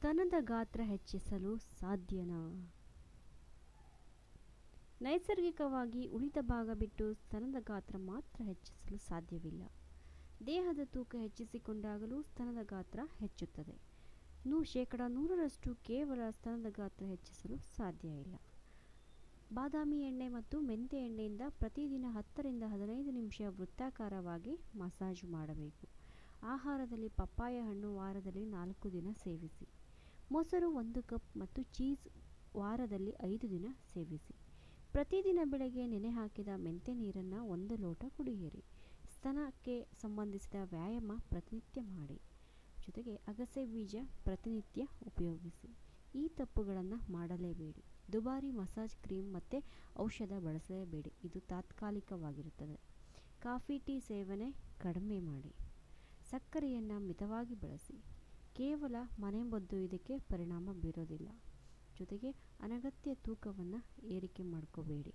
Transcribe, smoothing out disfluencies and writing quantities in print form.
ಸ್ತನದ ಗಾತ್ರ ಹೆಚ್ಚಿಸಲು ಸಾಧ್ಯನಾ? ನೈಸರ್ಗಿಕವಾಗಿ ಉಳಿದ ಭಾಗ ಬಿಟ್ಟು ಸ್ತನದ ಗಾತ್ರ ಮಾತ್ರ ಹೆಚ್ಚಿಸಲು ಸಾಧ್ಯವಿಲ್ಲ. ದೇಹದ ತೂಕ ಹೆಚ್ಚಿಸಿಕೊಂಡಾಗಲೂ ಸ್ತನದ ಗಾತ್ರ ಹೆಚ್ಚುತ್ತದೆ. 100% ಕೇವಲ ಸ್ತನದ ಗಾತ್ರ ಹೆಚ್ಚಿಸಲು ಸಾಧ್ಯ ಇಲ್ಲ. ಬಾದಾಮಿ ಎಣ್ಣೆ ಮತ್ತು ಮೆಂತೆ ಎಣ್ಣೆಯಿಂದ ಪ್ರತಿದಿನ 10 ರಿಂದ 15 ನಿಮಿಷ ವೃತ್ತಾಕಾರವಾಗಿ ಮಸಾಜು ಮಾಡಬೇಕು. ಆಹಾರದಲ್ಲಿ ಪಪ್ಪಾಯ ಹಣ್ಣು ವಾರದಲ್ಲಿ 4 ದಿನ ಸೇವಿಸಿ. ಮೊಸರು 1 ಕಪ್ ಮತ್ತು ಚೀಸ್ ವಾರದಲ್ಲಿ 5 ದಿನ ಸೇವಿಸಿ. ಪ್ರತಿದಿನ ಬೆಳಗ್ಗೆ ನೆನೆ ಹಾಕಿದ ಮೆಂತೆ ನೀರನ್ನು 1 ಲೋಟ ಕುಡಿಯಿರಿ. ಸ್ತನಕ್ಕೆ ಸಂಬಂಧಿಸಿದ ವ್ಯಾಯಾಮ ಪ್ರತಿನಿತ್ಯ ಮಾಡಿ. ಜೊತೆಗೆ ಅಗಸೆ ಬೀಜ ಪ್ರತಿನಿತ್ಯ ಉಪಯೋಗಿಸಿ. ಈ ತಪ್ಪುಗಳನ್ನು ಮಾಡಲೇಬೇಡಿ. ದುಬಾರಿ ಮಸಾಜ್ ಕ್ರೀಮ್ ಮತ್ತು ಔಷಧ ಬಳಸಲೇಬೇಡಿ, ಇದು ತಾತ್ಕಾಲಿಕವಾಗಿರುತ್ತದೆ. ಕಾಫಿ ಟೀ ಸೇವನೆ ಕಡಿಮೆ ಮಾಡಿ. ಸಕ್ಕರೆಯನ್ನು ಮಿತವಾಗಿ ಬಳಸಿ. ಕೇವಲ ಮನೆಮದ್ದು ಇದಕ್ಕೆ ಪರಿಣಾಮ ಬೀರೋದಿಲ್ಲ. ಜೊತೆಗೆ ಅನಗತ್ಯ ತೂಕವನ್ನು ಏರಿಕೆ ಮಾಡ್ಕೋಬೇಡಿ.